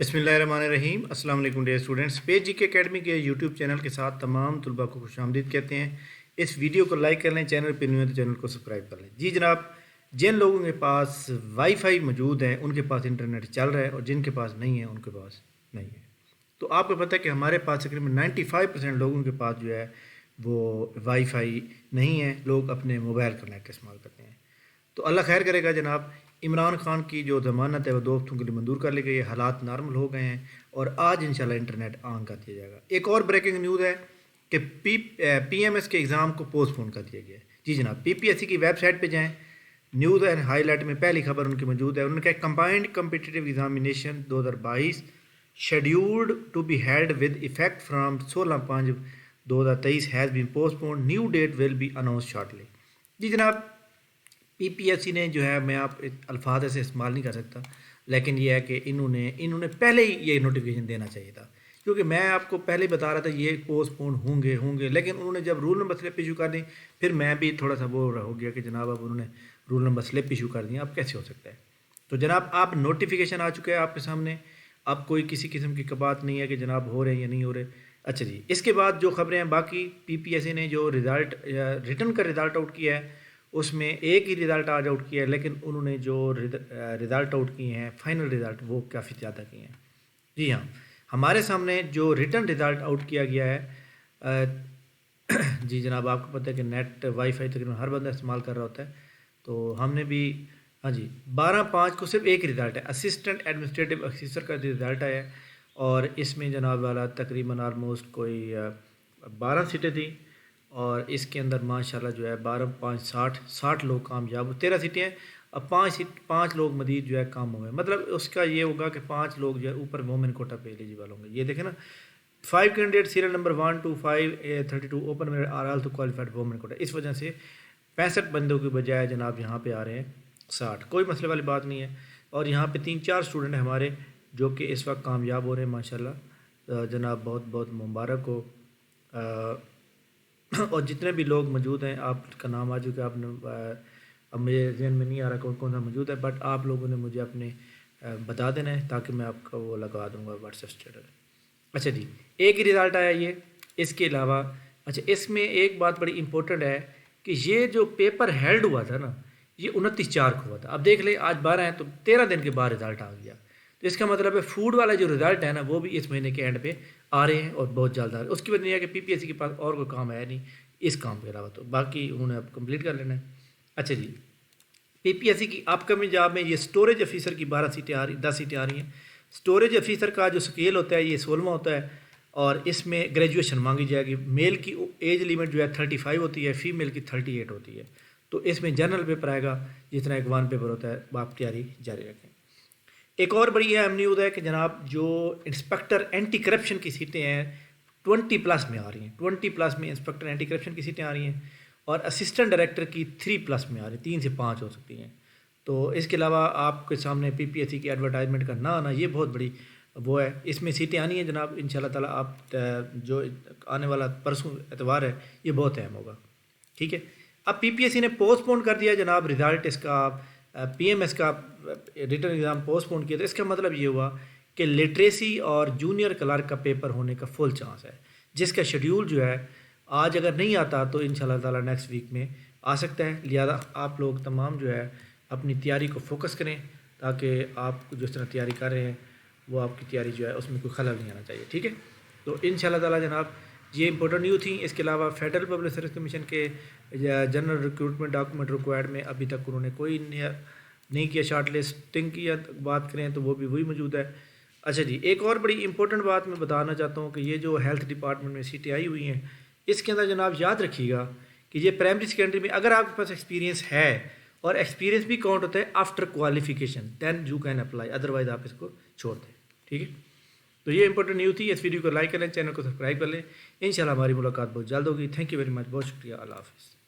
बिस्मिल्लाहिर्रहमानिर्रहीम। अस्सलाम वालेकुम डियर स्टूडेंट्स। पेज जी के अकेडमी के यूट्यूब चैनल के साथ तमाम तलबा को खुशामदीद कहते हैं। इस वीडियो को लाइक कर लें, चैनल पर न्यू है तो चैनल को सब्सक्राइब कर लें। जी जनाब, जिन लोगों के पास वाईफाई मौजूद है उनके पास इंटरनेट चल रहा है और जिनके पास नहीं है उनके पास नहीं है। तो आपको पता है कि हमारे पास तकरीबन 95% लोगों के पास जो है वो वाईफाई नहीं है, लोग अपने मोबाइल का नेट इस्तेमाल करते हैं। तो अल्लाह खैर करेगा जनाब। इमरान खान की जो ज़मानत है वो 2 हफ्तों के लिए मंजूर कर ली गई है, हालात नॉर्मल हो गए हैं और आज इंशाल्लाह इंटरनेट ऑन कर दिया जाएगा। एक और ब्रेकिंग न्यूज़ है कि पीएमएस के एग्ज़ाम को पोस्टपोन कर दिया गया है। जी जनाब, पीपीएससी की वेबसाइट पे जाएं, न्यूज़ एंड हाईलाइट में पहली खबर उनकी मौजूद है। उन्होंने कहा combined competitive examination 2022 scheduled to be held with effect from 16/5/2023 has been postpone, new date will be announce shortly. जी जनाब, पीपीएससी ने जो है, मैं आप अल्फाज ऐसे इस्तेमाल नहीं कर सकता, लेकिन ये है कि इन्होंने पहले ही ये नोटिफिकेशन देना चाहिए था, क्योंकि मैं आपको पहले ही बता रहा था ये पोस्टपोन होंगे, लेकिन उन्होंने जब रूल नंबर स्लिप इशू कर दी फिर मैं भी थोड़ा सा वो हो गया कि जनाब अब उन्होंने रूल नंबर स्लिप इशू कर दिया, अब कैसे हो सकता है। तो जनाब आप नोटिफिकेशन आ चुका है आपके सामने, अब कोई किसी किस्म की बात नहीं है कि जनाब हो रहे हैं या नहीं हो रहे। अच्छा जी, इसके बाद जो खबरें हैं बाकी, पीपीएससी ने जो रिज़ल्ट रिटर्न का रिज़ल्ट आउट किया है उसमें एक ही रिज़ल्ट आज आउट किया है, लेकिन उन्होंने जो रिज़ल्ट आउट किए हैं फाइनल रिज़ल्ट वो काफ़ी ज़्यादा किए हैं। जी हाँ, हमारे सामने जो रिटर्न रिज़ल्ट आउट किया गया है जी जनाब, आपको पता है कि नेट वाईफाई तकरीबन हर बंदा इस्तेमाल कर रहा होता है, तो हमने भी हाँ जी 12/5 को सिर्फ एक रिज़ल्ट है, असिस्टेंट एडमिनिस्ट्रेटिव ऑफिसर का रिज़ल्ट आया है और इसमें जनाब वाला तकरीबन आलमोस्ट कोई 12 सीटें थी और इसके अंदर माशाल्लाह जो है 12/5 60 लोग कामयाब, 13 सीटें हैं। अब 5 लोग मजीद जो है काम हुए, मतलब उसका ये होगा कि 5 लोग जो है ऊपर वोमेन कोटा पे एलिजिबल होंगे। ये देखें ना, 5 candidate serial number 1 to 5 32 open merit are also qualified women quota. इस वजह से 65 बंदों के बजाय जनाब यहाँ पे आ रहे हैं 60, कोई मसले वाली बात नहीं है। और यहाँ पे 3-4 स्टूडेंट हैं हमारे जो कि इस वक्त कामयाब हो रहे हैं माशाल्लाह। जनाब बहुत बहुत मुबारक हो। और जितने भी लोग मौजूद हैं, आपका नाम आ चुका है, आपने अब मुझे जहन में नहीं आ रहा कौन कौन सा मौजूद है, बट आप लोगों ने मुझे अपने बता देना है ताकि मैं आपका वो लगा दूंगा व्हाट्सएप स्टेटस। अच्छा जी, एक ही रिज़ल्ट आया ये, इसके अलावा अच्छा इसमें एक बात बड़ी इंपॉर्टेंट है कि ये जो पेपर हेल्ड हुआ था ना, ये 29/4 को हुआ था। अब देख ले आज 12 है तो 13 दिन के बाद रिज़ल्ट आ गया, तो इसका मतलब है फूड वाला जो रिज़ल्ट है ना वो भी इस महीने के एंड पे आ रहे हैं और बहुत जल्द आ रहे हैं। उसकी वजह यह है कि पीपीएससी के पास और कोई काम है नहीं इस काम के अलावा, तो बाकी उन्होंने अब कंप्लीट कर लेना है। अच्छा जी, पीपीएससी की अपकमिंग जॉब में ये स्टोरेज ऑफिसर की 10 सीटें आ रही हैं। स्टोरेज ऑफिसर का जो स्केल होता है ये 16वां होता है और इसमें ग्रेजुएशन मांगी जाएगी। मेल की एज लिमिट जो है 35 होती है, फीमेल की 38 होती है। तो इसमें जनरल पेपर आएगा, जितना एक 1 पेपर होता है, आप तैयारी जारी रखें। एक और बड़ी अहम न्यूज़ है कि जनाब जो इंस्पेक्टर एंटी करप्शन की सीटें हैं 20+ में आ रही हैं, 20+ में इंस्पेक्टर एंटी करप्शन की सीटें आ रही हैं और असिस्टेंट डायरेक्टर की 3+ में आ रही हैं, 3 से 5 हो सकती हैं। तो इसके अलावा आपके सामने पीपीएससी की एडवर्टाइजमेंट का ना आना ये बहुत बड़ी वो है, इसमें सीटें आनी है जनाब इंशाल्लाह ताला। आप जो आने वाला परसों एतवार है ये बहुत अहम होगा, ठीक है। अब पीपीएससी ने पोस्टपोन कर दिया जनाब रिज़ल्ट इसका, पीएमएस का रिटर्न एग्ज़ाम पोस्टपोन किया। तो इसका मतलब ये हुआ कि लिटरेसी और जूनियर क्लर्क का पेपर होने का फुल चांस है, जिसका शेड्यूल जो है आज अगर नहीं आता तो इंशाल्लाह ताला नेक्स्ट वीक में आ सकता है। लिहाजा आप लोग तमाम जो है अपनी तैयारी को फोकस करें ताकि आप जिस तरह तैयारी कर रहे हैं वो आपकी तैयारी जो है उसमें कोई खलल नहीं आना चाहिए, ठीक है। तो इंशाल्लाह ताला जनाब ये इंपॉर्टेंट न्यूज़ थी। इसके अलावा फेडरल पब्लिक सर्विस कमीशन के जनरल रिक्रूटमेंट डॉक्यूमेंट रिक्वायर्ड में अभी तक उन्होंने कोई नहीं किया, शॉर्ट लिस्टिंग की बात करें तो वो भी वही मौजूद है। अच्छा जी, एक और बड़ी इंपॉर्टेंट बात मैं बताना चाहता हूँ कि ये जो हेल्थ डिपार्टमेंट में सीटें आई हुई हैं इसके अंदर जनाब याद रखिएगा कि ये प्राइमरी सेकेंडरी में अगर आपके पास एक्सपीरियंस है, और एक्सपीरियंस भी काउंट होता है after qualification, then you can apply, otherwise आप इसको छोड़ दें, ठीक है। तो ये इंपॉर्टेंट न्यूज़ थी। इस वीडियो को लाइक कर लें, चैनल को सब्सक्राइब कर लें। इंशाल्लाह हमारी मुलाकात बहुत जल्द होगी। थैंक यू वेरी मच, बहुत शुक्रिया, अल्लाह हाफ़िज़।